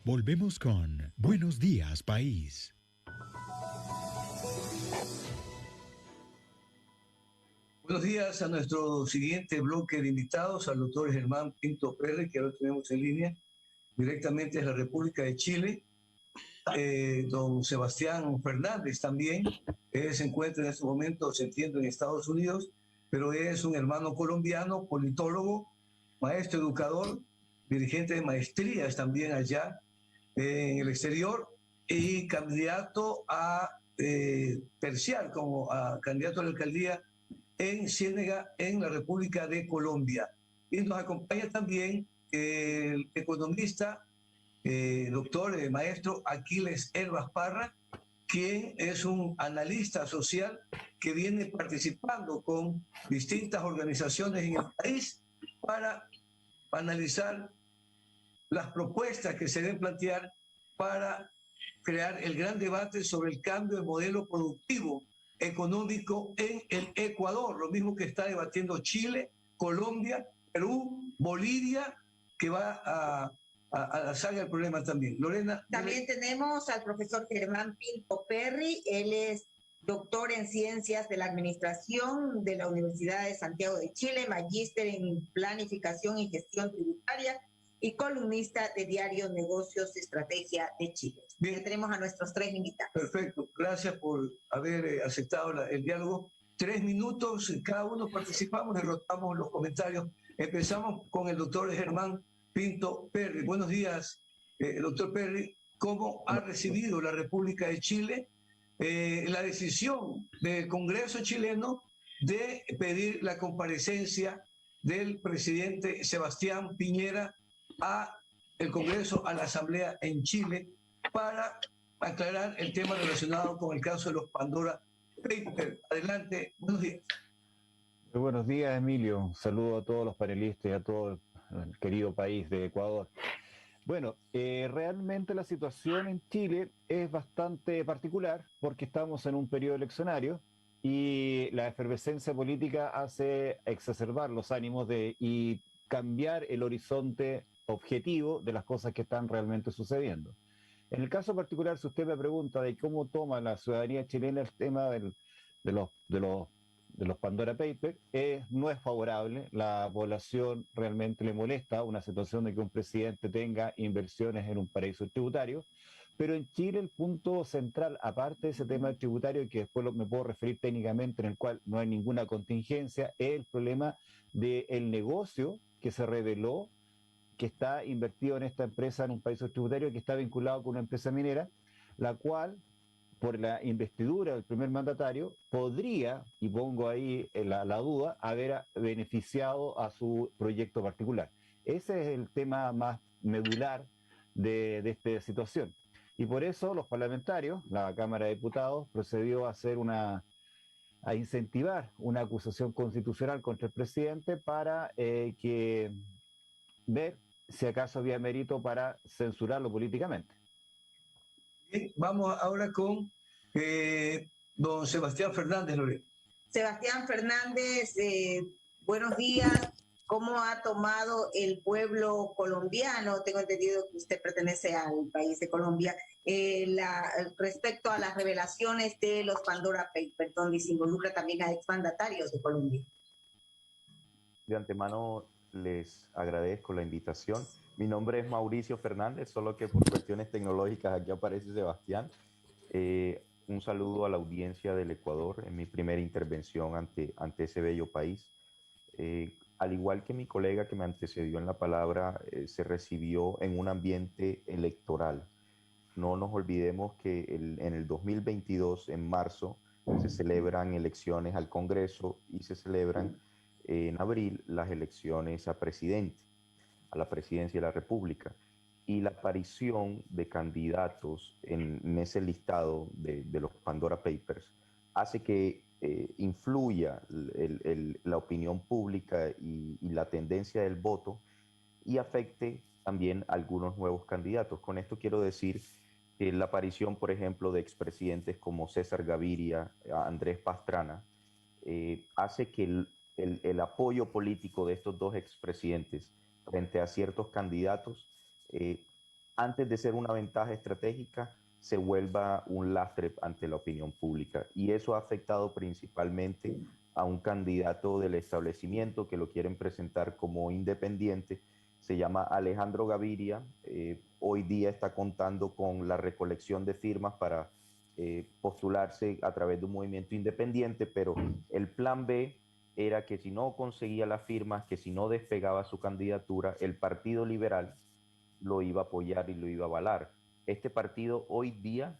Volvemos con Buenos Días, País. Buenos días a nuestro siguiente bloque de invitados, al doctor Germán Pinto Pérez, que ahora tenemos en línea, directamente de la República de Chile. Don Sebastián Fernández también, él se encuentra en estos momentos, entiendo, en Estados Unidos, pero es un hermano colombiano, politólogo, maestro educador, dirigente de maestrías también allá en el exterior y candidato a terciar como a candidato a la alcaldía en Ciénega, en la República de Colombia. Y nos acompaña también el economista, doctor, maestro Aquiles Herbas Parra, quien es un analista social que viene participando con distintas organizaciones en el país para analizar las propuestas que se deben plantear para crear el gran debate sobre el cambio de modelo productivo económico en el Ecuador, lo mismo que está debatiendo Chile, Colombia, Perú, Bolivia, que va a la saga del problema también. Lorena. También tenemos al profesor Germán Pinto Perry, él es doctor en Ciencias de la Administración de la Universidad de Santiago de Chile, magíster en Planificación y Gestión Tributaria y columnista de Diario Negocios Estrategia de Chile. Bien, ya tenemos a nuestros tres invitados. Perfecto, gracias por haber aceptado el diálogo. 3 minutos, cada uno participamos y rotamos los comentarios. Empezamos con el doctor Germán Pinto Perry. Buenos días, doctor Perry. ¿Cómo ha recibido la República de Chile la decisión del Congreso chileno de pedir la comparecencia del presidente Sebastián Piñera a el Congreso, a la Asamblea en Chile, para aclarar el tema relacionado con el caso de los Pandora Papers? Adelante, buenos días. Muy buenos días, Emilio. Un saludo a todos los panelistas y a todo el querido país de Ecuador. Bueno, realmente la situación en Chile es bastante particular porque estamos en un periodo eleccionario y la efervescencia política hace exacerbar los ánimos y cambiar el horizonte objetivo de las cosas que están realmente sucediendo. En el caso particular, si usted me pregunta de cómo toma la ciudadanía chilena el tema de los Pandora Papers, no es favorable. La población realmente le molesta una situación de que un presidente tenga inversiones en un paraíso tributario, pero en Chile el punto central, aparte de ese tema tributario, que después me puedo referir técnicamente, en el cual no hay ninguna contingencia, es el problema del negocio que se reveló que está invertido en esta empresa en un país tributario que está vinculado con una empresa minera, la cual, por la investidura del primer mandatario, podría, y pongo ahí la duda, haber beneficiado a su proyecto particular. Ese es el tema más medular de esta situación. Y por eso los parlamentarios, la Cámara de Diputados, procedió a incentivar una acusación constitucional contra el presidente para ver si acaso había mérito para censurarlo políticamente. Bien, vamos ahora con don Sebastián Fernández, Lorena. Sebastián Fernández, buenos días. ¿Cómo ha tomado el pueblo colombiano? Tengo entendido que usted pertenece al país de Colombia, respecto a las revelaciones de los Pandora Papers, donde se involucra también a exmandatarios de Colombia. De antemano les agradezco la invitación. Mi nombre es Mauricio Fernández, solo que por cuestiones tecnológicas aquí aparece Sebastián. Un saludo a la audiencia del Ecuador en mi primera intervención ante ese bello país. Al igual que mi colega que me antecedió en la palabra, se recibió en un ambiente electoral. No nos olvidemos que en el 2022, en marzo, se celebran elecciones al Congreso y se celebran en abril las elecciones a presidente, a la presidencia de la República. Y la aparición de candidatos en ese listado de los Pandora Papers hace que influya la opinión pública y la tendencia del voto y afecte también a algunos nuevos candidatos. Con esto quiero decir que la aparición, por ejemplo, de expresidentes como César Gaviria, Andrés Pastrana, hace que el apoyo político de estos dos expresidentes frente a ciertos candidatos antes de ser una ventaja estratégica, se vuelva un lastre ante la opinión pública. Y eso ha afectado principalmente a un candidato del establecimiento que lo quieren presentar como independiente. Se llama Alejandro Gaviria. Hoy día está contando con la recolección de firmas para postularse a través de un movimiento independiente, pero el plan B era que si no conseguía las firmas, que si no despegaba su candidatura, el Partido Liberal lo iba a apoyar y lo iba a avalar. Este partido hoy día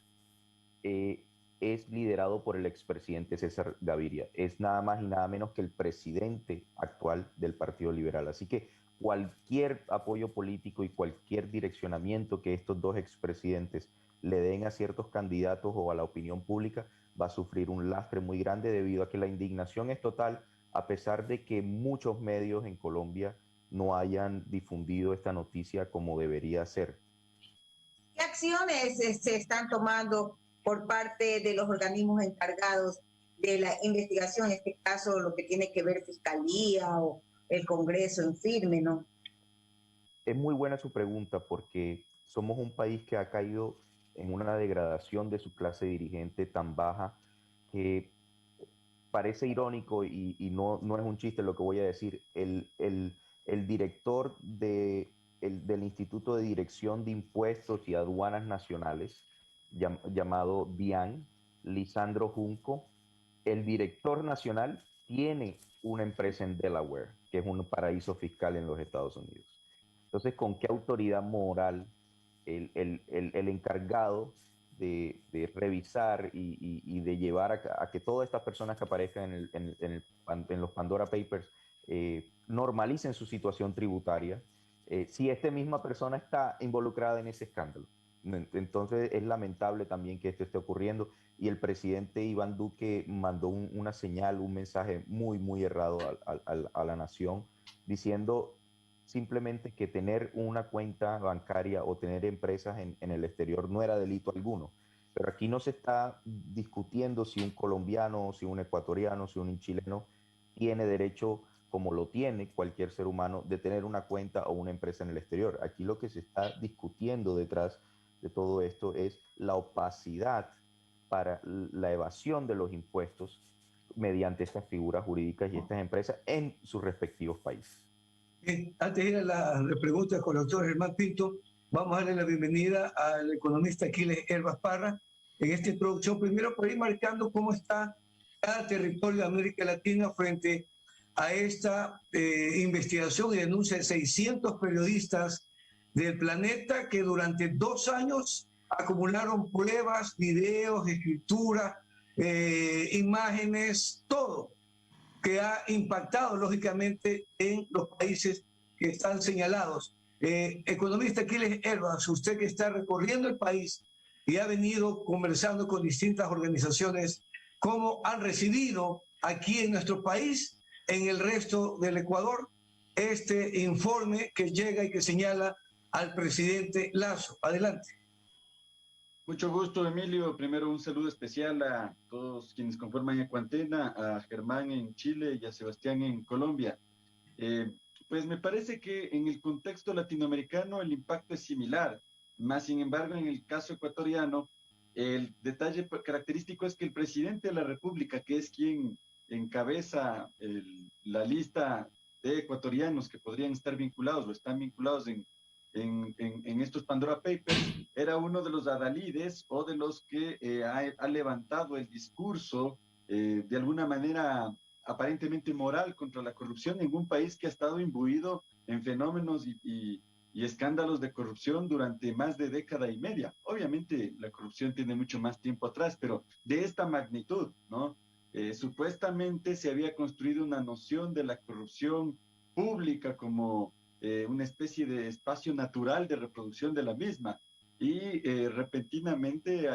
es liderado por el expresidente César Gaviria. Es nada más y nada menos que el presidente actual del Partido Liberal. Así que cualquier apoyo político y cualquier direccionamiento que estos dos expresidentes le den a ciertos candidatos o a la opinión pública va a sufrir un lastre muy grande debido a que la indignación es total, a pesar de que muchos medios en Colombia no hayan difundido esta noticia como debería ser. ¿Qué acciones se están tomando por parte de los organismos encargados de la investigación, en este caso lo que tiene que ver Fiscalía o el Congreso en firme, ¿no? Es muy buena su pregunta porque somos un país que ha caído en una degradación de su clase dirigente tan baja que parece irónico y no es un chiste lo que voy a decir. El director del Instituto de Dirección de Impuestos y Aduanas Nacionales, llamado DIAN, Lisandro Junco, el director nacional tiene una empresa en Delaware, que es un paraíso fiscal en los Estados Unidos. Entonces, ¿con qué autoridad moral el encargado de revisar y de llevar a que todas estas personas que aparezcan en los Pandora Papers normalicen su situación tributaria, si esta misma persona está involucrada en ese escándalo? Entonces es lamentable también que esto esté ocurriendo y el presidente Iván Duque mandó una señal, un mensaje muy, muy errado a la nación, diciendo simplemente que tener una cuenta bancaria o tener empresas en el exterior no era delito alguno. Pero aquí no se está discutiendo si un colombiano, si un ecuatoriano, si un chileno tiene derecho, como lo tiene cualquier ser humano, de tener una cuenta o una empresa en el exterior. Aquí lo que se está discutiendo detrás de todo esto es la opacidad para la evasión de los impuestos mediante estas figuras jurídicas y estas empresas en sus respectivos países. Antes de ir a la pregunta con el doctor Germán Pinto, vamos a darle la bienvenida al economista Aquiles Herbas Parra en esta introducción. Primero, por ir marcando cómo está cada territorio de América Latina frente a esta investigación y denuncia de 600 periodistas del planeta que durante 2 años acumularon pruebas, videos, escritura, imágenes, todo que ha impactado lógicamente en los países que están señalados. Economista Aquiles Herbas, usted que está recorriendo el país y ha venido conversando con distintas organizaciones, ¿cómo han recibido aquí en nuestro país, en el resto del Ecuador, este informe que llega y que señala al presidente Lasso? Adelante. Mucho gusto, Emilio. Primero, un saludo especial a todos quienes conforman Ecuantena, a Germán en Chile y a Sebastián en Colombia. Pues me parece que en el contexto latinoamericano el impacto es similar, más sin embargo en el caso ecuatoriano el detalle característico es que el presidente de la República, que es quien encabeza la lista de ecuatorianos que podrían estar vinculados o están vinculados en estos Pandora Papers, era uno de los adalides o de los que ha levantado el discurso de alguna manera aparentemente moral contra la corrupción en un país que ha estado imbuido en fenómenos y escándalos de corrupción durante más de década y media. Obviamente la corrupción tiene mucho más tiempo atrás, pero de esta magnitud, ¿no? Supuestamente se había construido una noción de la corrupción pública como una especie de espacio natural de reproducción de la misma. Y repentinamente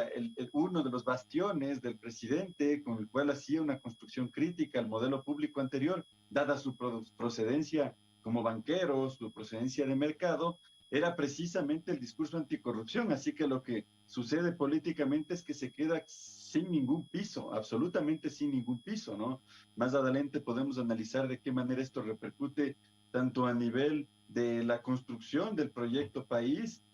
uno de los bastiones del presidente con el cual hacía una construcción crítica al modelo público anterior, dada su procedencia como banquero, su procedencia de mercado, era precisamente el discurso anticorrupción. Así que lo que sucede políticamente es que se queda sin ningún piso, absolutamente sin ningún piso, ¿no? Más adelante podemos analizar de qué manera esto repercute tanto a nivel de la construcción del proyecto país,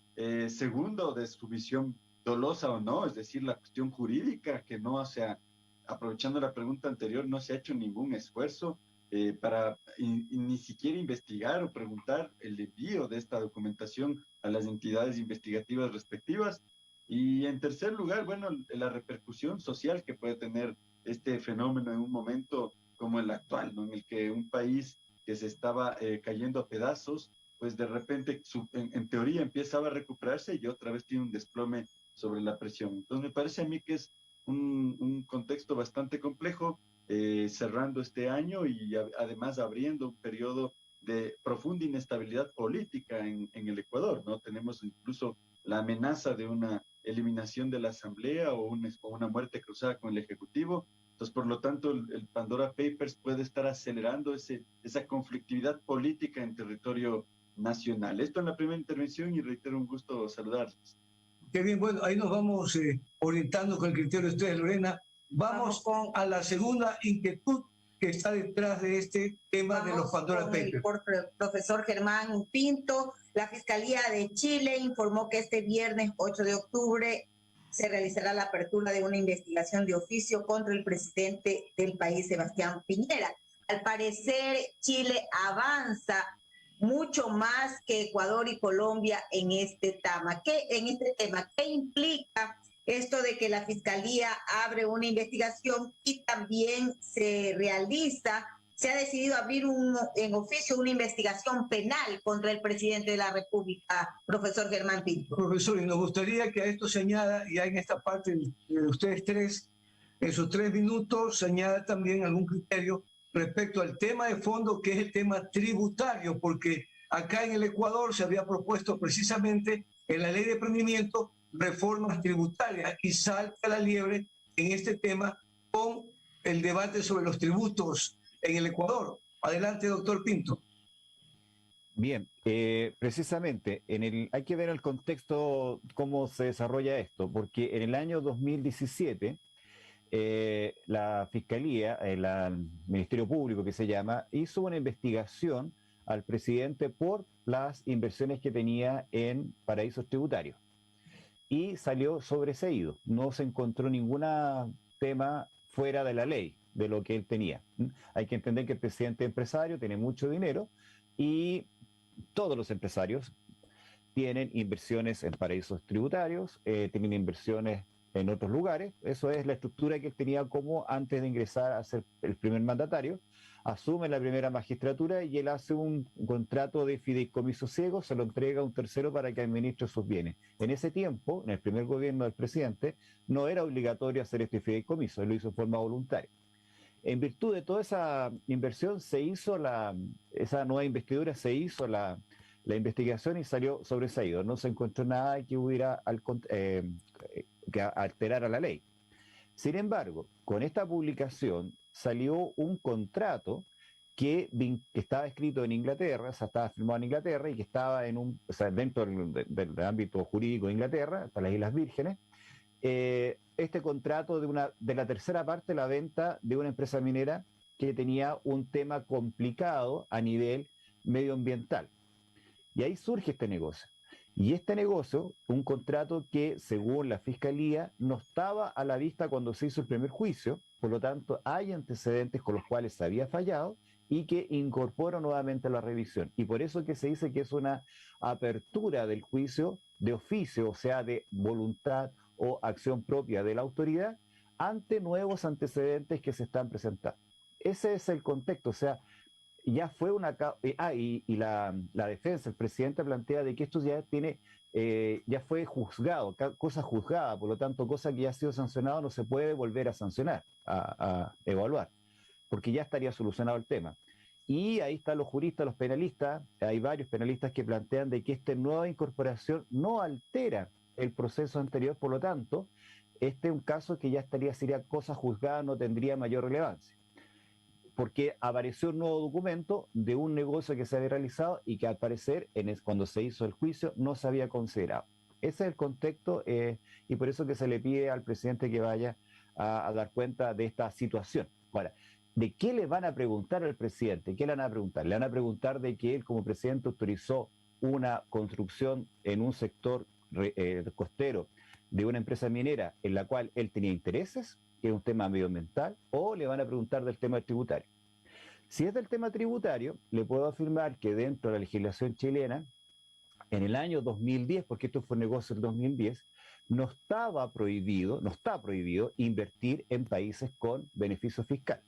segundo, de su visión dolosa o no, es decir, la cuestión jurídica, que no, o sea, aprovechando la pregunta anterior, no se ha hecho ningún esfuerzo para ni siquiera investigar o preguntar el envío de esta documentación a las entidades investigativas respectivas. Y en tercer lugar, bueno, la repercusión social que puede tener este fenómeno en un momento como el actual, ¿no? En el que un país que se estaba cayendo a pedazos, pues de repente en teoría empezaba a recuperarse y otra vez tiene un desplome sobre la presión. Entonces me parece a mí que es un contexto bastante complejo, cerrando este año y además abriendo un periodo de profunda inestabilidad política en el Ecuador, ¿no? Tenemos incluso la amenaza de una eliminación de la Asamblea o una muerte cruzada con el Ejecutivo. Entonces, por lo tanto, el Pandora Papers puede estar acelerando esa conflictividad política en territorio nacional. Esto en la primera intervención y reitero un gusto saludarles. Qué bien, bueno, ahí nos vamos orientando con el criterio de ustedes, Lorena. Vamos a la segunda inquietud que está detrás de este tema de los Pandora Papers. El profesor Germán Pinto, la Fiscalía de Chile informó que este viernes 8 de octubre se realizará la apertura de una investigación de oficio contra el presidente del país, Sebastián Piñera. Al parecer, Chile avanza mucho más que Ecuador y Colombia en este tema. ¿Qué implica esto de que la Fiscalía abre una investigación y también se ha decidido abrir en oficio una investigación penal contra el presidente de la República, profesor Germán Pinto? Profesor, y nos gustaría que a esto se añada, ya en esta parte de ustedes tres, en sus 3 minutos, se añada también algún criterio respecto al tema de fondo, que es el tema tributario, porque acá en el Ecuador se había propuesto precisamente en la ley de emprendimiento reformas tributarias y salta la liebre en este tema con el debate sobre los tributos en el Ecuador. Adelante, doctor Pinto. Bien, precisamente hay que ver el contexto, cómo se desarrolla esto, porque en el año 2017 la Fiscalía, el Ministerio Público que se llama, hizo una investigación al presidente por las inversiones que tenía en paraísos tributarios y salió sobreseído. No se encontró ningún tema fuera de la ley de lo que él tenía. Hay que entender que el presidente empresario tiene mucho dinero y todos los empresarios tienen inversiones en paraísos tributarios, tienen inversiones en otros lugares. Eso es la estructura que él tenía como antes de ingresar a ser el primer mandatario. Asume la primera magistratura y él hace un contrato de fideicomiso ciego, se lo entrega a un tercero para que administre sus bienes. En ese tiempo, en el primer gobierno del presidente, no era obligatorio hacer este fideicomiso, él lo hizo en forma voluntaria. En virtud de toda esa inversión se hizo esa nueva investidura, se hizo la investigación y salió sobreseído. No se encontró nada que hubiera que alterara la ley. Sin embargo, con esta publicación salió un contrato que estaba escrito en Inglaterra, o sea, estaba firmado en Inglaterra y que estaba dentro del ámbito jurídico de Inglaterra, hasta las Islas Vírgenes. Este contrato de la tercera parte, la venta de una empresa minera que tenía un tema complicado a nivel medioambiental. Y ahí surge este negocio. Y este negocio, un contrato que según la Fiscalía no estaba a la vista cuando se hizo el primer juicio, por lo tanto hay antecedentes con los cuales se había fallado y que incorpora nuevamente la revisión. Y por eso que se dice que es una apertura del juicio de oficio, o sea, de voluntad o acción propia de la autoridad ante nuevos antecedentes que se están presentando. Ese es el contexto, o sea, ya fue la defensa, el presidente plantea de que esto ya fue juzgado, cosa juzgada, por lo tanto, cosa que ya ha sido sancionada no se puede volver a sancionar, a evaluar, porque ya estaría solucionado el tema. Y ahí están los juristas, los penalistas, hay varios penalistas que plantean de que esta nueva incorporación no altera el proceso anterior, por lo tanto, este es un caso que ya sería cosa juzgada, no tendría mayor relevancia, porque apareció un nuevo documento de un negocio que se había realizado y que al parecer cuando se hizo el juicio no se había considerado. Ese es el contexto y por eso que se le pide al presidente que vaya a dar cuenta de esta situación. Ahora, ¿de qué le van a preguntar al presidente? ¿Qué le van a preguntar? Le van a preguntar de que él como presidente autorizó una construcción en un sector costero de una empresa minera en la cual él tenía intereses, que es un tema medioambiental, o le van a preguntar del tema tributario. Si es del tema tributario, le puedo afirmar que dentro de la legislación chilena, en el año 2010, porque esto fue negocio en 2010, no está prohibido invertir en países con beneficio fiscal.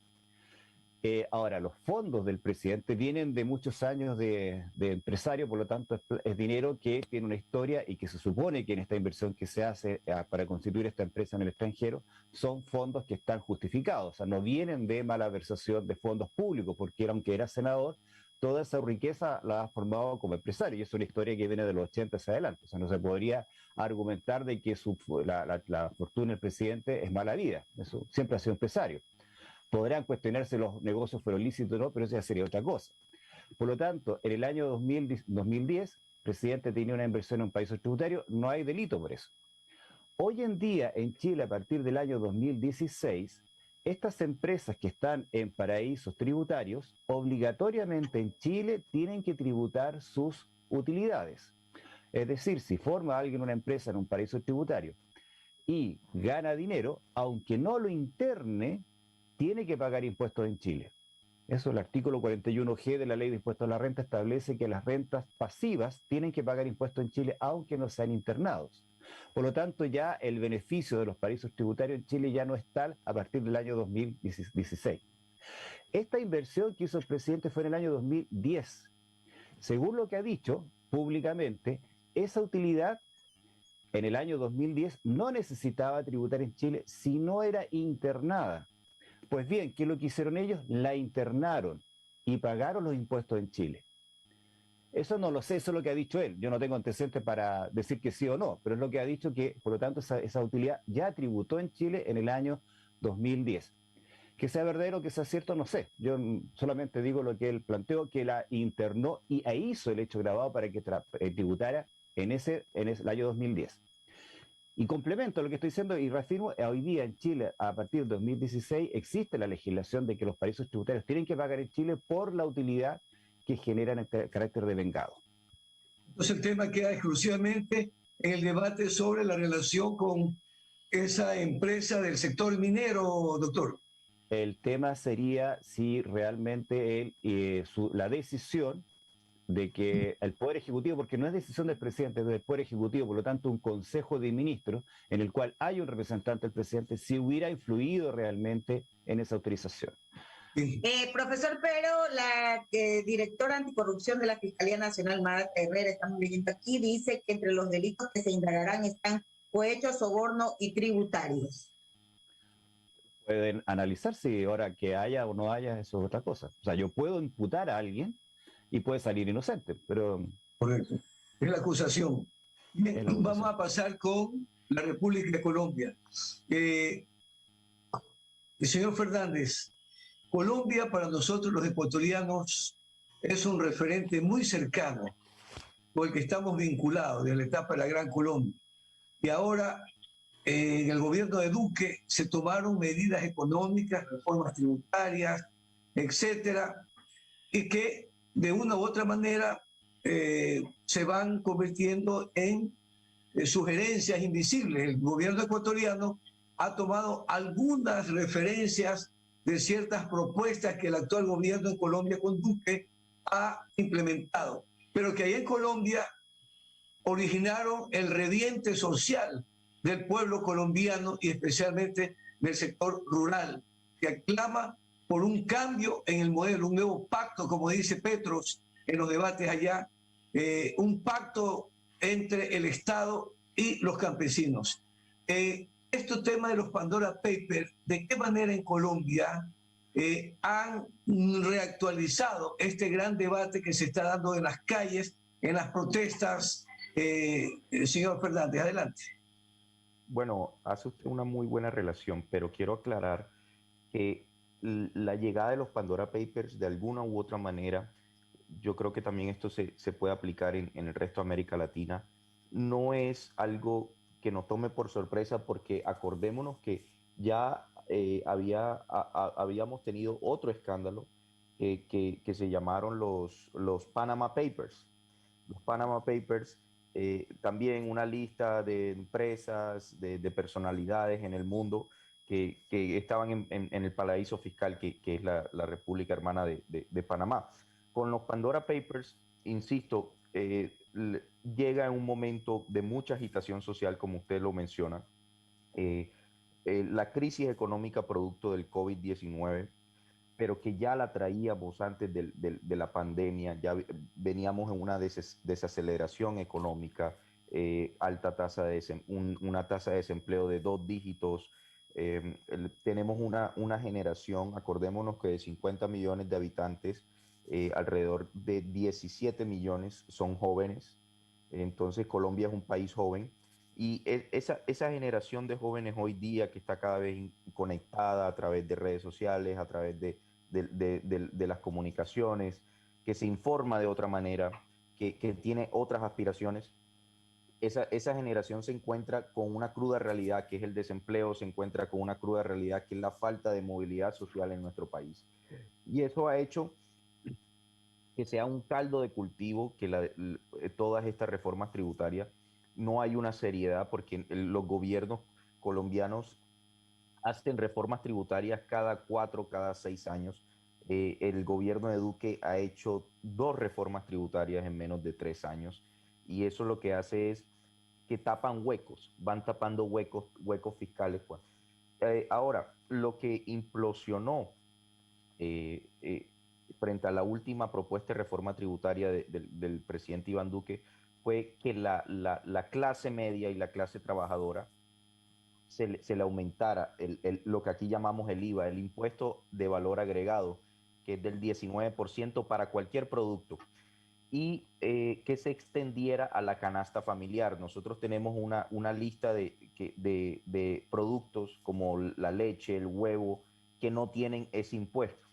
Ahora, los fondos del presidente vienen de muchos años de empresario, por lo tanto es dinero que tiene una historia y que se supone que en esta inversión que se hace para constituir esta empresa en el extranjero son fondos que están justificados, o sea, no vienen de malversación de fondos públicos, porque aunque era senador, toda esa riqueza la ha formado como empresario, y es una historia que viene de los 80 hacia adelante. O sea, no se podría argumentar de que la fortuna del presidente es mala vida. Eso siempre ha sido empresario. Podrán cuestionarse los negocios fueron lícitos o no, pero eso ya sería otra cosa. Por lo tanto, en el año 2010, el presidente tenía una inversión en un país tributario, no hay delito por eso. Hoy en día, en Chile, a partir del año 2016, estas empresas que están en paraísos tributarios, obligatoriamente en Chile tienen que tributar sus utilidades. Es decir, si forma alguien una empresa en un paraíso tributario y gana dinero, aunque no lo interne, tiene que pagar impuestos en Chile. Eso, el artículo 41G de la Ley de Impuestos a la Renta establece que las rentas pasivas tienen que pagar impuestos en Chile, aunque no sean internados. Por lo tanto, ya el beneficio de los paraísos tributarios en Chile ya no es tal a partir del año 2016. Esta inversión que hizo el presidente fue en el año 2010. Según lo que ha dicho públicamente, esa utilidad en el año 2010 no necesitaba tributar en Chile si no era internada. Pues bien, ¿qué es lo que hicieron ellos? La internaron y pagaron los impuestos en Chile. Eso no lo sé, eso es lo que ha dicho él. Yo no tengo antecedentes para decir que sí o no, pero es lo que ha dicho que, por lo tanto, esa utilidad ya tributó en Chile en el año 2010. Que sea verdadero o que sea cierto, no sé. Yo solamente digo lo que él planteó, que la internó y hizo el hecho grabado para que tributara en el año 2010. Y complemento lo que estoy diciendo y reafirmo, hoy día en Chile, a partir de 2016, existe la legislación de que los paraísos tributarios tienen que pagar en Chile por la utilidad que generan el carácter de vengado. Entonces el tema queda exclusivamente en el debate sobre la relación con esa empresa del sector minero, doctor. El tema sería si realmente la decisión de que el Poder Ejecutivo, porque no es decisión del presidente, es del Poder Ejecutivo, por lo tanto un consejo de ministros en el cual hay un representante del presidente, si hubiera influido realmente en esa autorización. Profesor Pero, la directora anticorrupción de la Fiscalía Nacional, Marta Herrera, estamos leyendo aquí, dice que entre los delitos que se indagarán están cohecho, soborno y tributarios. Pueden analizar si ahora que haya o no haya, eso es otra cosa. O sea, yo puedo imputar a alguien y puede salir inocente, pero... Correcto. Es la acusación. Bien, Es la acusación. vamos a pasar con la República de Colombia. El señor Fernández, Colombia para nosotros los ecuatorianos es un referente muy cercano con el que estamos vinculados desde la etapa de la Gran Colombia. Y ahora en el gobierno de Duque se tomaron medidas económicas, reformas tributarias, etcétera, y que de una u otra manera se van convirtiendo en sugerencias invisibles. El gobierno ecuatoriano ha tomado algunas referencias de ciertas propuestas que el actual gobierno en Colombia con Duque ha implementado, pero que ahí en Colombia originaron el reviente social del pueblo colombiano y especialmente del sector rural, que aclama por un cambio en el modelo, un nuevo pacto, como dice Petros en los debates allá, un pacto entre el Estado y los campesinos. Este tema de los Pandora Papers, ¿de qué manera en Colombia han reactualizado este gran debate que se está dando en las calles, en las protestas? Señor Fernández, adelante. Bueno, hace usted una muy buena relación, pero quiero aclarar que la llegada de los Pandora Papers, de alguna u otra manera, yo creo que también esto se puede aplicar en el resto de América Latina, no es algo que nos tome por sorpresa, porque acordémonos que ya habíamos tenido otro escándalo que se llamaron los Panama Papers, los Panama Papers, también una lista de empresas, de personalidades en el mundo que estaban en el paraíso fiscal que es la República Hermana de Panamá. Con los Pandora Papers, insisto, llega en un momento de mucha agitación social, como usted lo menciona. La crisis económica producto del COVID-19, pero que ya la traíamos antes de la pandemia, ya veníamos en una desaceleración económica, alta tasa una tasa de desempleo de 2 dígitos. Tenemos una generación, acordémonos que de 50 millones de habitantes, alrededor de 17 millones son jóvenes. Entonces Colombia es un país joven y esa generación de jóvenes hoy día que está cada vez conectada a través de redes sociales, a través de las comunicaciones, que se informa de otra manera, que tiene otras aspiraciones, esa generación se encuentra con una cruda realidad que es el desempleo, se encuentra con una cruda realidad que es la falta de movilidad social en nuestro país. Y eso ha hecho que sea un caldo de cultivo, que todas estas reformas tributarias no hay una seriedad, porque los gobiernos colombianos hacen reformas tributarias cada 4, cada 6 años. El gobierno de Duque ha hecho 2 reformas tributarias en menos de 3 años, y eso lo que hace es que tapan huecos, van tapando huecos fiscales. Pues. Ahora, lo que implosionó frente a la última propuesta de reforma tributaria del presidente Iván Duque fue que la clase media y la clase trabajadora se le aumentara lo que aquí llamamos el IVA, el impuesto de valor agregado, que es del 19% para cualquier producto, y que se extendiera a la canasta familiar. Nosotros tenemos una lista de productos como la leche, el huevo, que no tienen ese impuesto.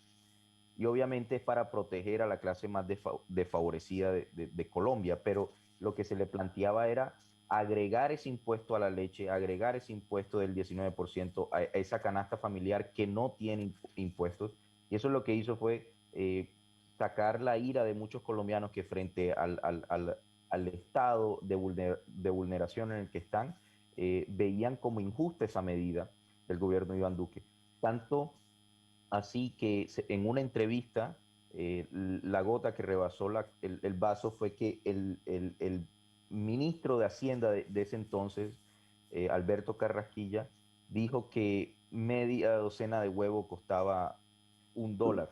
Y obviamente es para proteger a la clase más desfavorecida de Colombia, pero lo que se le planteaba era agregar ese impuesto a la leche, agregar ese impuesto del 19% a esa canasta familiar que no tiene impuestos, y eso lo que hizo fue sacar la ira de muchos colombianos que frente al estado de vulneración en el que están, veían como injusta esa medida del gobierno de Iván Duque. Tanto así que en una entrevista, la gota que rebasó el vaso fue que el ministro de Hacienda de ese entonces, Alberto Carrasquilla, dijo que media docena de huevos costaba $1,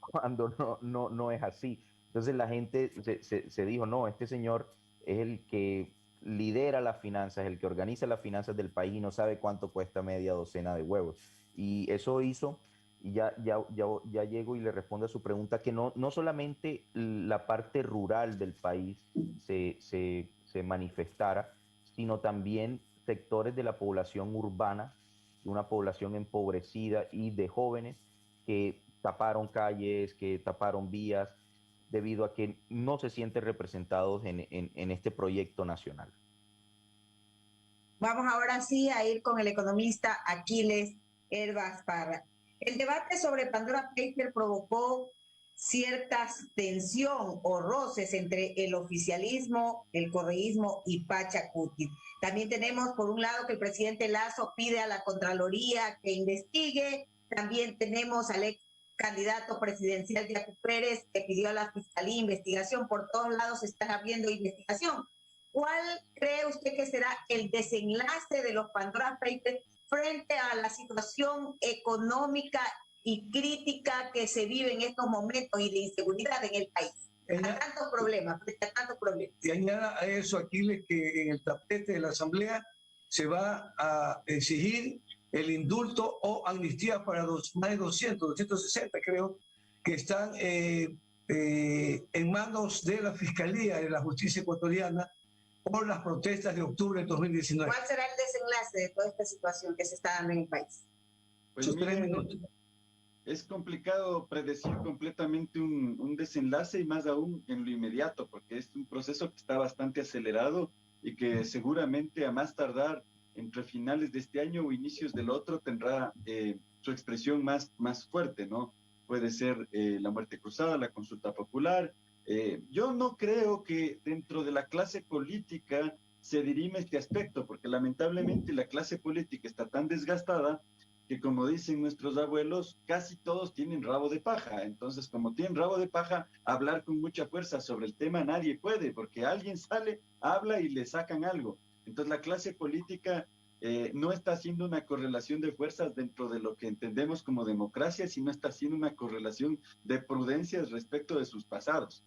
cuando no es así. Entonces la gente se dijo, no, este señor es el que lidera las finanzas, el que organiza las finanzas del país y no sabe cuánto cuesta media docena de huevos. Y eso hizo, y ya llego y le respondo a su pregunta, que no solamente la parte rural del país se manifestara, sino también sectores de la población urbana, de una población empobrecida y de jóvenes que taparon calles, que taparon vías, debido a que no se sienten representados en este proyecto nacional. Vamos ahora sí a ir con el economista Aquiles Herbas Parra. El debate sobre Pandora Papers provocó cierta tensión o roces entre el oficialismo, el correísmo y Pachacuti. También tenemos, por un lado, que el presidente Lazo pide a la Contraloría que investigue. También tenemos al ex candidato presidencial Yacu Pérez que pidió a la Fiscalía investigación. Por todos lados están habiendo investigación. ¿Cuál cree usted que será el desenlace de los Pandora Papers frente a la situación económica y crítica que se vive en estos momentos y de inseguridad en el país? Frente a tantos problemas. Y añada a eso, Aquiles, que en el tapete de la Asamblea se va a exigir el indulto o amnistía para más de 260 creo, que están en manos de la Fiscalía de la Justicia Ecuatoriana por las protestas de octubre de 2019. ¿Cuál será el desenlace de toda esta situación que se está dando en el país? Pues es complicado predecir completamente un desenlace, y más aún en lo inmediato, porque es un proceso que está bastante acelerado y que seguramente a más tardar entre finales de este año o inicios del otro tendrá su expresión más fuerte, ¿no? Puede ser la muerte cruzada, la consulta popular, Yo no creo que dentro de la clase política se dirime este aspecto, porque lamentablemente la clase política está tan desgastada que, como dicen nuestros abuelos, casi todos tienen rabo de paja. Entonces, como tienen rabo de paja, hablar con mucha fuerza sobre el tema nadie puede, porque alguien sale, habla y le sacan algo. Entonces, la clase política no está haciendo una correlación de fuerzas dentro de lo que entendemos como democracia, sino está haciendo una correlación de prudencias respecto de sus pasados.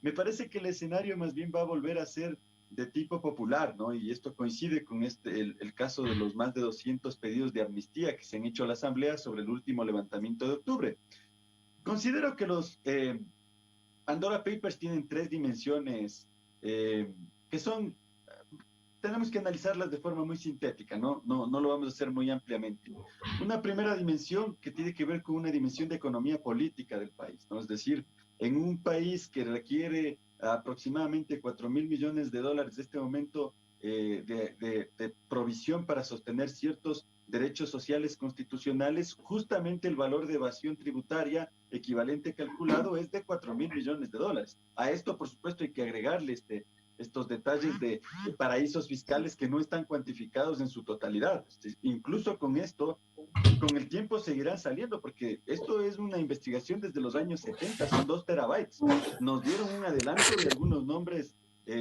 Me parece que el escenario más bien va a volver a ser de tipo popular, ¿no? Y esto coincide con el caso de los más de 200 pedidos de amnistía que se han hecho a la Asamblea sobre el último levantamiento de octubre. Considero que los Pandora Papers tienen 3 dimensiones que son, tenemos que analizarlas de forma muy sintética, ¿no? No lo vamos a hacer muy ampliamente. Una primera dimensión que tiene que ver con una dimensión de economía política del país, ¿no? Es decir, en un país que requiere aproximadamente 4.000 millones de dólares de este momento de provisión para sostener ciertos derechos sociales constitucionales, justamente el valor de evasión tributaria equivalente calculado es de 4.000 millones de dólares. A esto, por supuesto, hay que agregarle estos detalles de paraísos fiscales que no están cuantificados en su totalidad. Incluso con esto, con el tiempo seguirán saliendo, porque esto es una investigación desde los años 70, son 2 terabytes. Nos dieron un adelanto de algunos nombres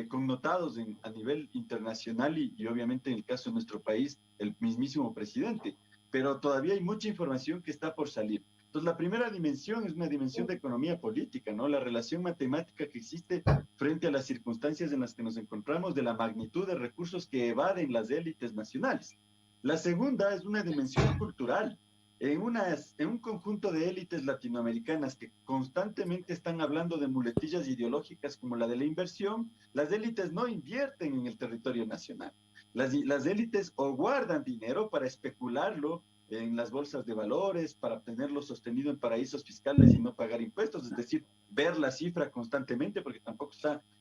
connotados a nivel internacional y obviamente en el caso de nuestro país, el mismísimo presidente. Pero todavía hay mucha información que está por salir. Entonces, la primera dimensión es una dimensión de economía política, ¿no? La relación matemática que existe frente a las circunstancias en las que nos encontramos, de la magnitud de recursos que evaden las élites nacionales. La segunda es una dimensión cultural. En un conjunto de élites latinoamericanas que constantemente están hablando de muletillas ideológicas como la de la inversión, las élites no invierten en el territorio nacional. Las élites o guardan dinero para especularlo en las bolsas de valores, para tenerlo sostenido en paraísos fiscales y no pagar impuestos, es decir, ver la cifra constantemente, porque tampoco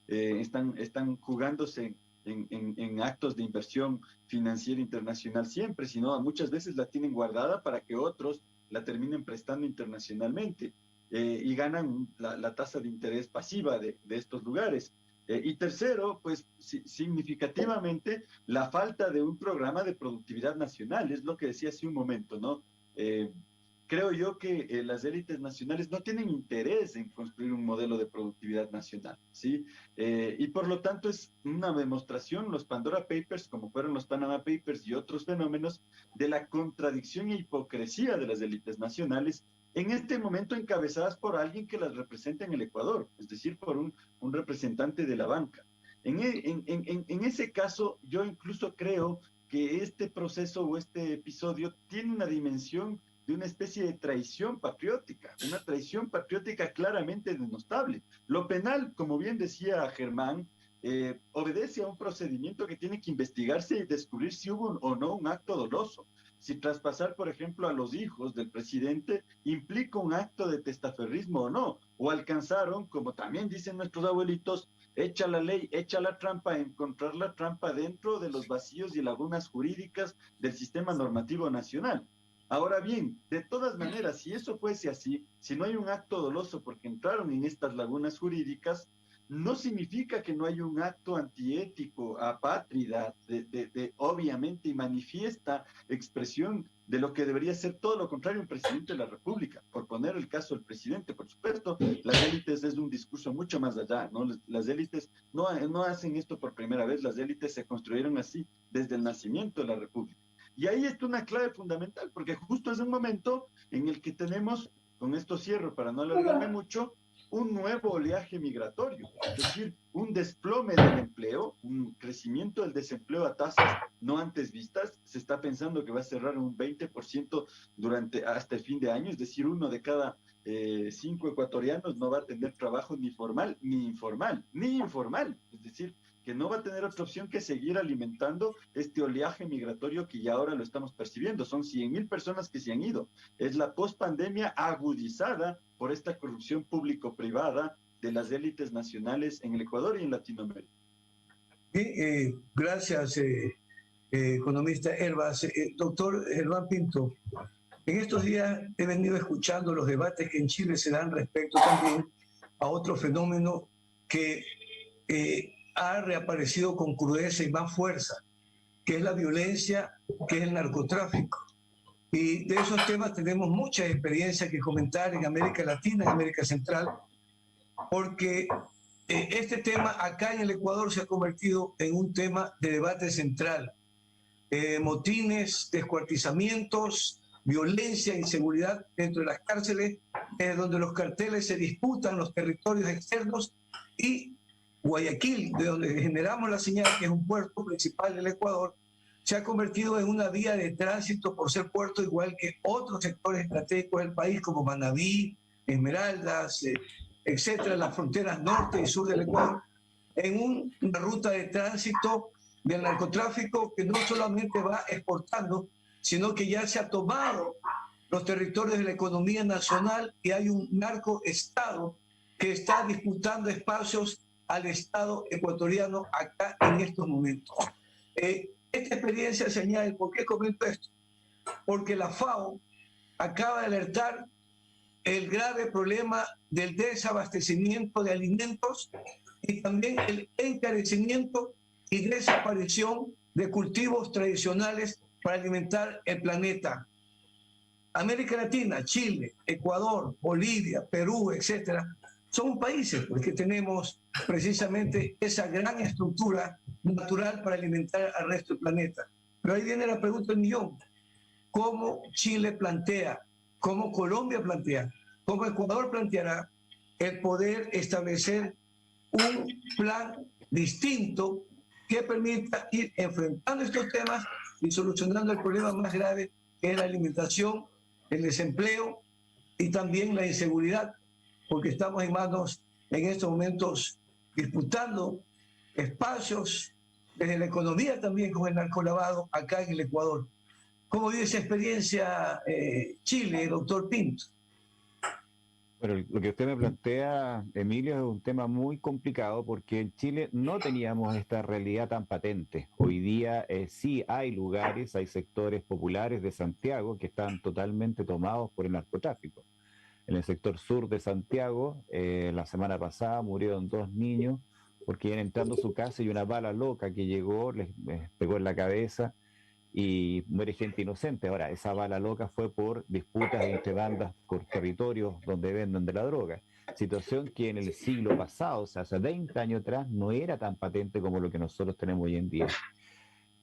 están jugándose en actos de inversión financiera internacional siempre, sino muchas veces la tienen guardada para que otros la terminen prestando internacionalmente y ganan la tasa de interés pasiva de estos lugares. Y tercero, pues significativamente la falta de un programa de productividad nacional, es lo que decía hace un momento, ¿no? Creo yo que las élites nacionales no tienen interés en construir un modelo de productividad nacional, ¿sí? Y por lo tanto es una demostración, los Pandora Papers, como fueron los Panama Papers y otros fenómenos, de la contradicción e hipocresía de las élites nacionales, en este momento encabezadas por alguien que las representa en el Ecuador, es decir, por un representante de la banca. En ese caso, yo incluso creo que este proceso o este episodio tiene una dimensión de una especie de traición patriótica, una traición patriótica claramente denostable. Lo penal, como bien decía Germán, obedece a un procedimiento que tiene que investigarse y descubrir si hubo o no un acto doloso. Si traspasar, por ejemplo, a los hijos del presidente implica un acto de testaferrismo o no, o alcanzaron, como también dicen nuestros abuelitos, echa la ley, echa la trampa, encontrar la trampa dentro de los vacíos y lagunas jurídicas del sistema normativo nacional. Ahora bien, de todas maneras, si eso fuese así, si no hay un acto doloso porque entraron en estas lagunas jurídicas, no significa que no haya un acto antiético, apátrida, de obviamente y manifiesta expresión de lo que debería ser todo lo contrario un presidente de la República. Por poner el caso del presidente, por supuesto, las élites es un discurso mucho más allá, ¿no? Las élites no hacen esto por primera vez, las élites se construyeron así desde el nacimiento de la República. Y ahí está una clave fundamental, porque justo es un momento en el que tenemos, con esto cierro para no alargarme mucho, un nuevo oleaje migratorio, es decir, un desplome del empleo, un crecimiento del desempleo a tasas no antes vistas. Se está pensando que va a cerrar un 20% hasta el fin de año, es decir, 1 de cada 5 ecuatorianos no va a tener trabajo ni formal ni informal, es decir, que no va a tener otra opción que seguir alimentando este oleaje migratorio que ya ahora lo estamos percibiendo. Son 100.000 personas que se han ido. Es la pospandemia agudizada por esta corrupción público-privada de las élites nacionales en el Ecuador y en Latinoamérica. Bien, gracias, economista Hervas. Doctor Germán Pinto, en estos días he venido escuchando los debates que en Chile se dan respecto también a otro fenómeno que ha reaparecido con crudeza y más fuerza, que es la violencia, que es el narcotráfico. Y de esos temas tenemos mucha experiencia que comentar en América Latina, en América Central, porque este tema acá en el Ecuador se ha convertido en un tema de debate central. Motines, descuartizamientos, violencia, inseguridad dentro de las cárceles, donde los carteles se disputan los territorios externos, y Guayaquil, de donde generamos la señal, que es un puerto principal del Ecuador, se ha convertido en una vía de tránsito por ser puerto, igual que otros sectores estratégicos del país, como Manabí, Esmeraldas, etcétera, las fronteras norte y sur del Ecuador, en una ruta de tránsito del narcotráfico que no solamente va exportando, sino que ya se ha tomado los territorios de la economía nacional, y hay un narcoestado que está disputando espacios al Estado ecuatoriano acá en estos momentos. Esta experiencia se añade. ¿Por qué comento esto? Porque la FAO acaba de alertar el grave problema del desabastecimiento de alimentos y también el encarecimiento y desaparición de cultivos tradicionales para alimentar el planeta. América Latina, Chile, Ecuador, Bolivia, Perú, etcétera, son países porque tenemos precisamente esa gran estructura natural para alimentar al resto del planeta. Pero ahí viene la pregunta del millón. ¿Cómo Chile plantea, cómo Colombia plantea, cómo Ecuador planteará el poder establecer un plan distinto que permita ir enfrentando estos temas y solucionando el problema más grave, que es la alimentación, el desempleo y también la inseguridad, porque estamos en estos momentos disputando espacios desde la economía también con el narcolavado acá en el Ecuador. ¿Cómo vive esa experiencia Chile, doctor Pinto? Bueno, lo que usted me plantea, Emilio, es un tema muy complicado porque en Chile no teníamos esta realidad tan patente. Hoy día sí hay lugares, hay sectores populares de Santiago que están totalmente tomados por el narcotráfico. En el sector sur de Santiago, la semana pasada murieron 2 niños porque iban entrando a su casa y una bala loca que llegó les pegó en la cabeza y muere gente inocente. Ahora, esa bala loca fue por disputas entre bandas por territorios donde venden de la droga. Situación que en el siglo pasado, o sea, hace 20 años atrás, no era tan patente como lo que nosotros tenemos hoy en día.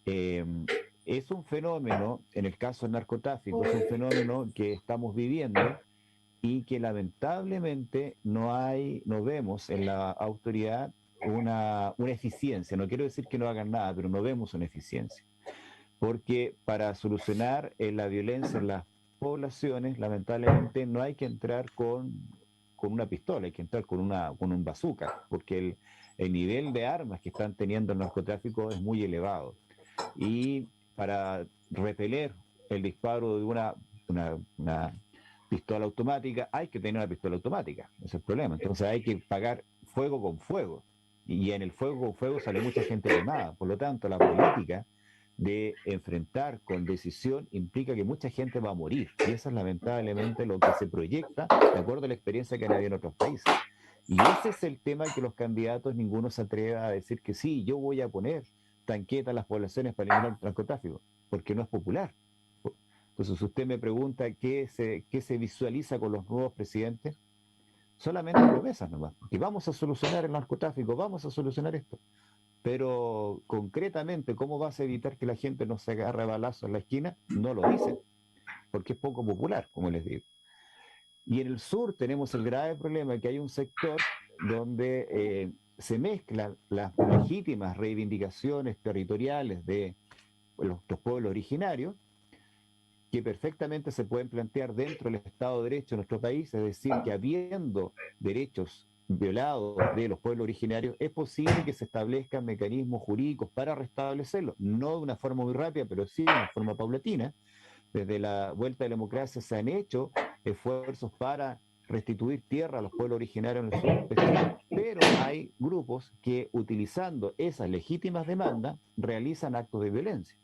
Es un fenómeno, en el caso del narcotráfico, es un fenómeno que estamos viviendo y que lamentablemente no vemos en la autoridad una eficiencia. No quiero decir que no hagan nada, pero no vemos una eficiencia. Porque para solucionar la violencia en las poblaciones, lamentablemente no hay que entrar con una pistola, hay que entrar con un bazooka, porque el nivel de armas que están teniendo el narcotráfico es muy elevado. Y para repeler el disparo de una pistola automática, hay que tener una pistola automática, ese es el problema. Entonces hay que pagar fuego con fuego, y en el fuego con fuego sale mucha gente quemada. Por lo tanto, la política de enfrentar con decisión implica que mucha gente va a morir, y eso es lamentablemente lo que se proyecta de acuerdo a la experiencia que han habido en otros países. Y ese es el tema que los candidatos, ninguno se atreve a decir que sí, yo voy a poner tanquetas a las poblaciones para eliminar el narcotráfico, porque no es popular. Entonces usted me pregunta qué se visualiza con los nuevos presidentes. Solamente promesas nomás, que vamos a solucionar el narcotráfico, vamos a solucionar esto. Pero concretamente, ¿cómo vas a evitar que la gente no se agarre a balazos en la esquina? No lo dicen, porque es poco popular, como les digo. Y en el sur tenemos el grave problema de que hay un sector donde se mezclan las legítimas reivindicaciones territoriales de los pueblos originarios, que perfectamente se pueden plantear dentro del Estado de Derecho de nuestro país, es decir, que habiendo derechos violados de los pueblos originarios, es posible que se establezcan mecanismos jurídicos para restablecerlos, no de una forma muy rápida, pero sí de una forma paulatina. Desde la vuelta de la democracia se han hecho esfuerzos para restituir tierra a los pueblos originarios en el sur de Chile, pero hay grupos que, utilizando esas legítimas demandas, realizan actos de violencia,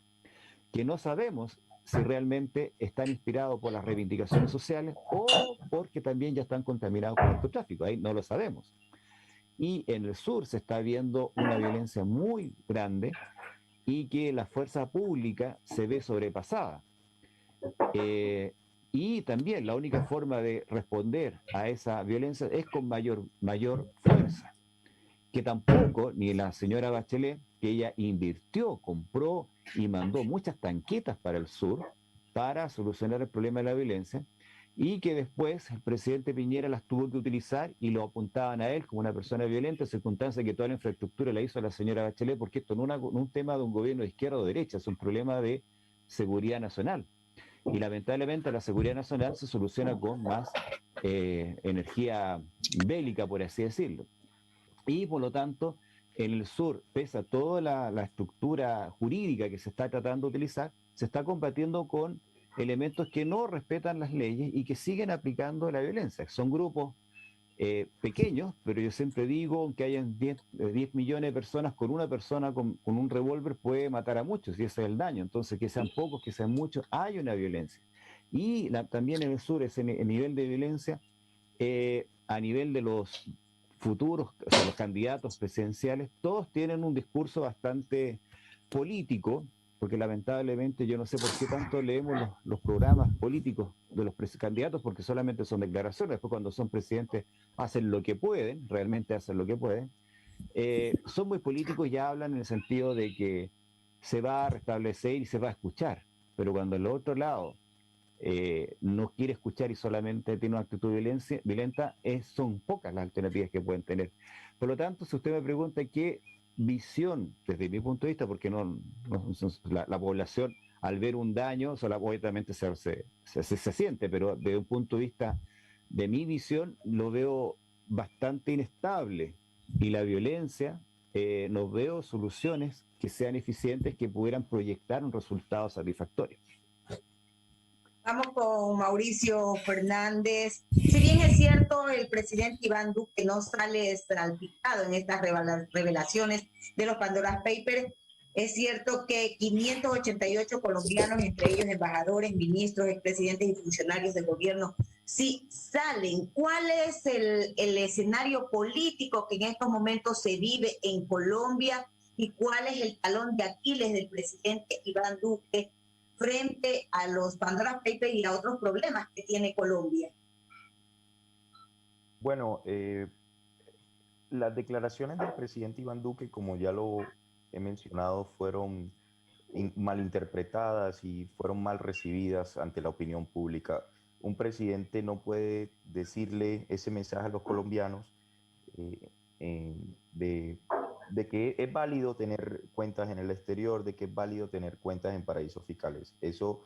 que no sabemos si realmente están inspirados por las reivindicaciones sociales o porque también ya están contaminados con el narcotráfico. Ahí no lo sabemos. y en el sur se está viendo una violencia muy grande y que la fuerza pública se ve sobrepasada. Y también la única forma de responder a esa violencia es con mayor fuerza, que tampoco ni la señora Bachelet, que ella invirtió, compró y mandó muchas tanquetas para el sur para solucionar el problema de la violencia, y que después el presidente Piñera las tuvo que utilizar y lo apuntaban a él como una persona violenta, circunstancia que toda la infraestructura la hizo la señora Bachelet, porque esto no es un tema de un gobierno de izquierda o derecha, es un problema de seguridad nacional. Y lamentablemente la seguridad nacional se soluciona con más energía bélica, por así decirlo. Y por lo tanto, en el sur, pese a toda la estructura jurídica que se está tratando de utilizar, se está combatiendo con elementos que no respetan las leyes y que siguen aplicando la violencia. Son grupos pequeños, pero yo siempre digo que hayan 10 millones de personas, con una persona con un revólver puede matar a muchos, y ese es el daño. Entonces, que sean pocos, que sean muchos, hay una violencia. Y también en el sur ese nivel de violencia a nivel de los futuros, o sea, los candidatos presidenciales, todos tienen un discurso bastante político, porque lamentablemente yo no sé por qué tanto leemos los programas políticos de los candidatos, porque solamente son declaraciones. Después, cuando son presidentes, hacen lo que pueden, realmente hacen lo que pueden. Son muy políticos y ya hablan en el sentido de que se va a restablecer y se va a escuchar, pero cuando el otro lado no quiere escuchar y solamente tiene una actitud violenta, son pocas las alternativas que pueden tener. Por lo tanto, si usted me pregunta qué visión, desde mi punto de vista, porque la población al ver un daño, obviamente se siente, pero desde un punto de vista de mi visión, lo veo bastante inestable, y la violencia, no veo soluciones que sean eficientes, que pudieran proyectar un resultado satisfactorio. Vamos con Mauricio Fernández. Si bien es cierto, el presidente Iván Duque no sale salpicado en estas revelaciones de los Pandora Papers, es cierto que 588 colombianos, entre ellos embajadores, ministros, expresidentes y funcionarios del gobierno, sí salen. ¿Cuál es el escenario político que en estos momentos se vive en Colombia y cuál es el talón de Aquiles del presidente Iván Duque frente a los Pandora Papers y a otros problemas que tiene Colombia? Bueno, las declaraciones del presidente Iván Duque, como ya lo he mencionado, fueron malinterpretadas y fueron mal recibidas ante la opinión pública. Un presidente no puede decirle ese mensaje a los colombianos de que es válido tener cuentas en el exterior, de que es válido tener cuentas en paraísos fiscales. Eso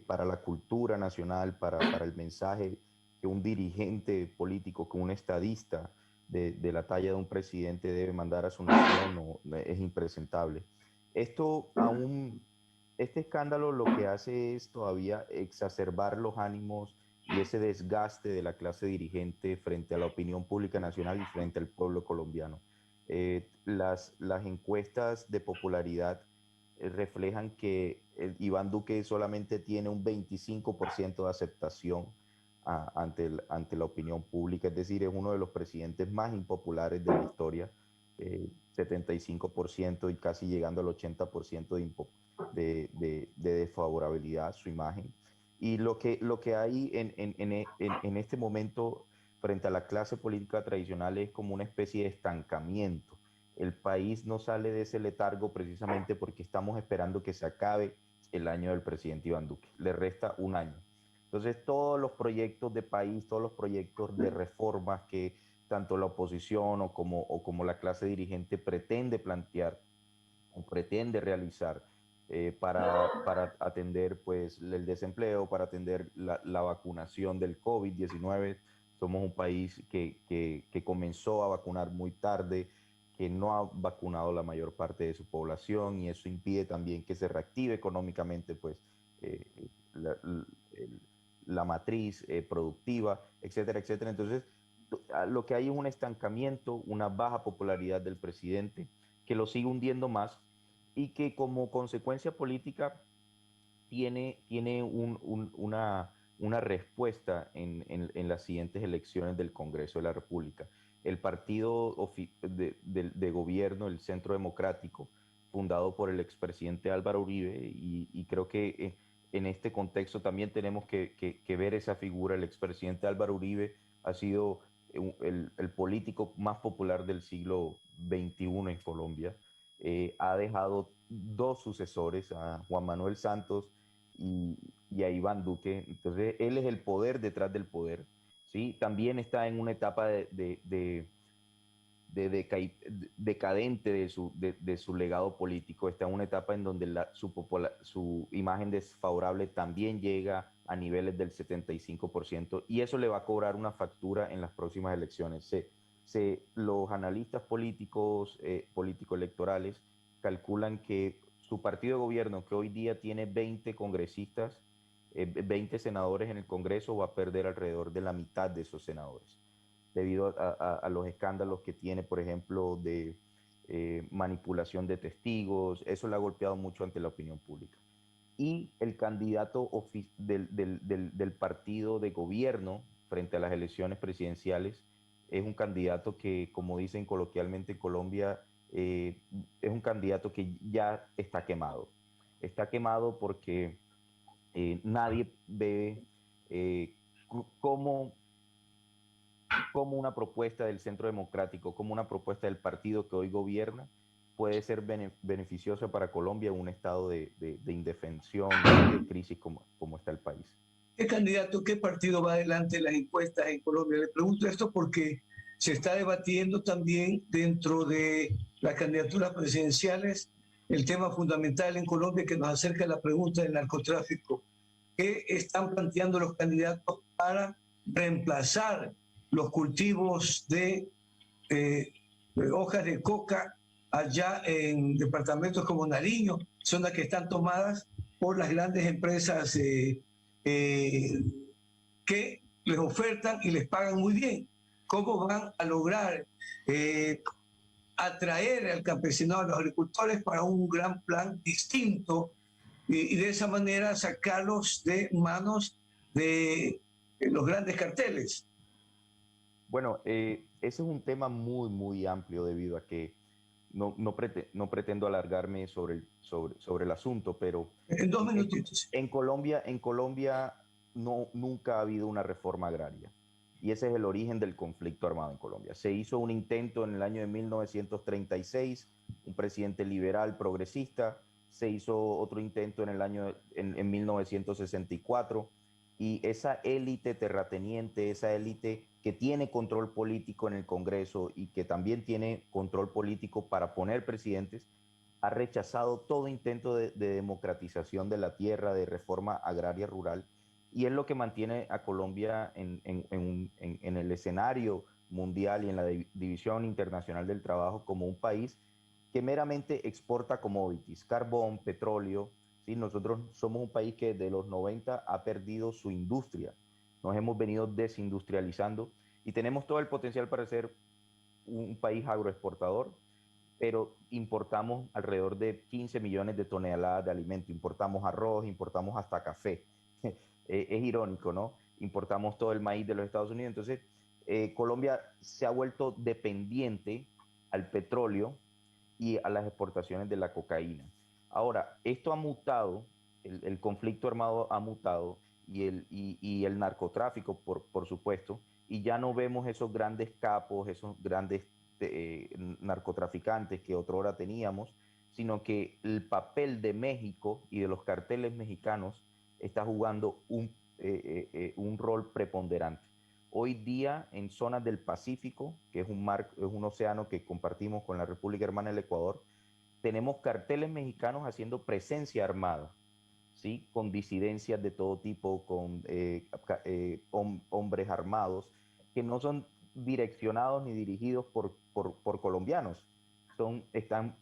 para la cultura nacional, para el mensaje que un dirigente político, que un estadista de la talla de un presidente debe mandar a su nación, es impresentable. Este escándalo lo que hace es todavía exacerbar los ánimos y ese desgaste de la clase dirigente frente a la opinión pública nacional y frente al pueblo colombiano. Las encuestas de popularidad reflejan que Iván Duque solamente tiene un 25% de aceptación ante la opinión pública, es decir, es uno de los presidentes más impopulares de la historia, 75% y casi llegando al 80% de desfavorabilidad a su imagen. Y lo que hay en este momento frente a la clase política tradicional es como una especie de estancamiento. El país no sale de ese letargo precisamente porque estamos esperando que se acabe el año del presidente Iván Duque. Le resta un año. Entonces, todos los proyectos de país, todos los proyectos de reformas que tanto la oposición o como la clase dirigente pretende plantear o pretende realizar para atender pues, el desempleo, para atender la vacunación del COVID-19. Somos un país que comenzó a vacunar muy tarde, que no ha vacunado la mayor parte de su población, y eso impide también que se reactive económicamente pues, la matriz productiva, etcétera, etcétera. Entonces, lo que hay es un estancamiento, una baja popularidad del presidente, que lo sigue hundiendo más y que como consecuencia política tiene una respuesta en las siguientes elecciones del Congreso de la República. el partido de gobierno, el Centro Democrático, fundado por el expresidente Álvaro Uribe, y creo que en este contexto también tenemos que ver esa figura. El expresidente Álvaro Uribe ha sido el político más popular del siglo XXI en Colombia. Ha dejado dos sucesores, a Juan Manuel Santos y a Iván Duque. Entonces, él es el poder detrás del poder, ¿sí? También está en una etapa decadente de su legado político. Está en una etapa en donde su imagen desfavorable también llega a niveles del 75%, y eso le va a cobrar una factura en las próximas elecciones. Los analistas políticos, político-electorales, calculan que su partido de gobierno, que hoy día tiene 20 congresistas, 20 senadores en el Congreso, va a perder alrededor de la mitad de esos senadores, debido a los escándalos que tiene, por ejemplo, de manipulación de testigos. Eso le ha golpeado mucho ante la opinión pública. Y el candidato del partido de gobierno frente a las elecciones presidenciales es un candidato que, como dicen coloquialmente en Colombia, es un candidato que ya está quemado. Está quemado porque nadie ve cómo una propuesta del Centro Democrático, como una propuesta del partido que hoy gobierna, puede ser beneficiosa para Colombia en un estado de indefensión, de crisis como está el país. ¿Qué candidato, qué partido va adelante en las encuestas en Colombia? Le pregunto esto porque se está debatiendo también dentro de las candidaturas presidenciales el tema fundamental en Colombia que nos acerca a la pregunta del narcotráfico. ¿Qué están planteando los candidatos para reemplazar los cultivos de hojas de coca allá en departamentos como Nariño, zonas que están tomadas por las grandes empresas que les ofertan y les pagan muy bien? ¿Cómo van a lograr atraer al campesinado, a los agricultores para un gran plan distinto y de esa manera sacarlos de manos de los grandes carteles? Bueno, ese es un tema muy, muy amplio, debido a que no pretendo alargarme sobre el asunto, pero En 2 minutitos. En Colombia nunca ha habido una reforma agraria, y ese es el origen del conflicto armado en Colombia. Se hizo un intento en el año de 1936, un presidente liberal progresista. Se hizo otro intento en 1964, y esa élite terrateniente, esa élite que tiene control político en el Congreso y que también tiene control político para poner presidentes, ha rechazado todo intento de democratización de la tierra, de reforma agraria rural, y es lo que mantiene a Colombia en el escenario mundial y en la división internacional del trabajo como un país que meramente exporta commodities, carbón, petróleo. ¿Sí? Nosotros somos un país que desde los 90 ha perdido su industria. Nos hemos venido desindustrializando y tenemos todo el potencial para ser un país agroexportador, pero importamos alrededor de 15 millones de toneladas de alimento. Importamos arroz, importamos hasta café. Es irónico, ¿no? Importamos todo el maíz de los Estados Unidos. Entonces, Colombia se ha vuelto dependiente al petróleo y a las exportaciones de la cocaína. Ahora, esto ha mutado, el conflicto armado ha mutado, y el narcotráfico, por supuesto, y ya no vemos esos grandes capos, esos grandes narcotraficantes que otrora teníamos, sino que el papel de México y de los carteles mexicanos está jugando un rol preponderante. Hoy día, en zonas del Pacífico, que es un océano que compartimos con la República Hermana del Ecuador, tenemos carteles mexicanos haciendo presencia armada, ¿sí? Con disidencias de todo tipo, con hombres armados que no son direccionados ni dirigidos por colombianos, están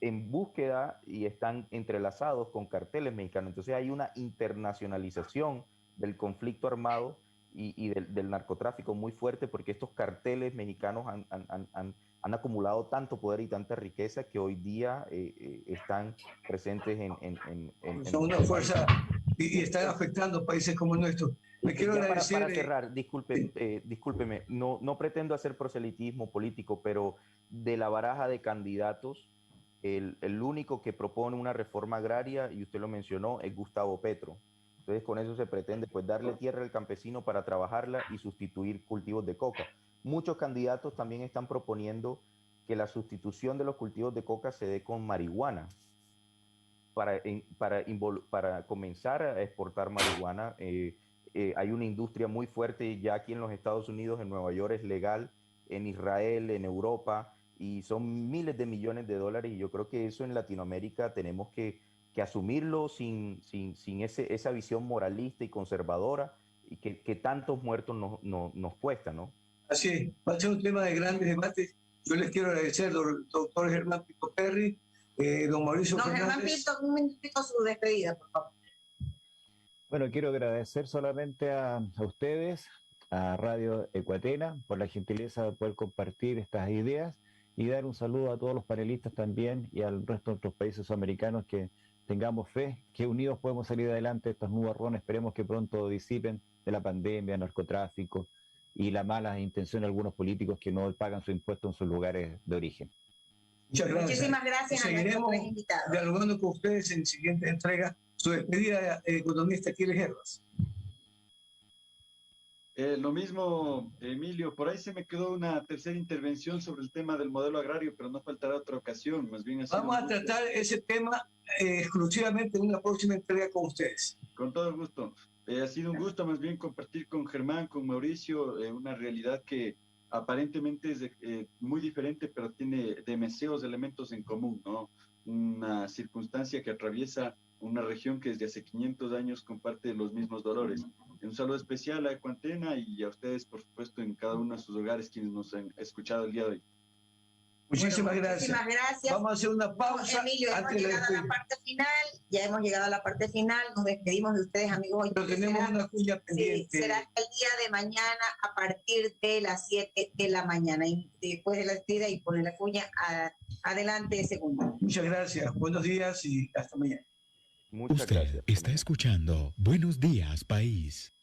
en búsqueda y están entrelazados con carteles mexicanos. Entonces hay una internacionalización del conflicto armado, y del narcotráfico muy fuerte, porque estos carteles mexicanos han acumulado tanto poder y tanta riqueza que hoy día están presentes son una fuerza y están afectando países como el nuestro. Me quiero agradecer. Para cerrar, discúlpeme, no pretendo hacer proselitismo político, pero de la baraja de candidatos, el único que propone una reforma agraria, y usted lo mencionó, es Gustavo Petro. Entonces, con eso se pretende pues darle tierra al campesino para trabajarla y sustituir cultivos de coca. Muchos candidatos también están proponiendo que la sustitución de los cultivos de coca se dé con marihuana para comenzar a exportar marihuana. Hay una industria muy fuerte ya aquí en los Estados Unidos, en Nueva York es legal, en Israel, en Europa, y son miles de millones de dólares, y yo creo que eso en Latinoamérica tenemos que asumirlo sin esa visión moralista y conservadora y que tantos muertos nos cuesta, ¿no? Así es, va a ser un tema de grandes debates. Yo les quiero agradecer, doctor Germán Pinto Perry, don Mauricio Fernández. Germán Pinto, un minutito su despedida, por favor. Bueno, quiero agradecer solamente a ustedes, a Radio Ecuatena, por la gentileza de poder compartir estas ideas y dar un saludo a todos los panelistas también y al resto de otros países sudamericanos, que tengamos fe, que unidos podemos salir adelante de estas nubarrones. Esperemos que pronto disipen de la pandemia, narcotráfico y la mala intención de algunos políticos que no pagan su impuesto en sus lugares de origen. Muchas gracias. Muchísimas gracias. Seguiremos dialogando con ustedes en siguientes entregas. Su despedida, economista Aquiles Herbas. Lo mismo, Emilio, por ahí se me quedó una tercera intervención sobre el tema del modelo agrario, pero no faltará otra ocasión. Más bien vamos a tratar ese tema exclusivamente en una próxima entrega con ustedes. Con todo gusto. Ha sido un gusto más bien compartir con Germán, con Mauricio, una realidad que aparentemente es muy diferente, pero tiene demasiados elementos en común, ¿no? Una circunstancia que atraviesa una región que desde hace 500 años comparte los mismos dolores. Un saludo especial a Ecuatena y a ustedes, por supuesto, en cada uno de sus hogares, quienes nos han escuchado el día de hoy. Muchísimas gracias. Vamos a hacer una pausa. Emilio, hemos llegado a la parte final, ya hemos llegado a la parte final, nos despedimos de ustedes, amigos. Pero tenemos una cuña pendiente. Sí, será el día de mañana a partir de las 7 de la mañana, y después de la despedida y poner la cuña adelante, segundo. Muchas gracias, buenos días y hasta mañana. Usted está escuchando Buenos Días País.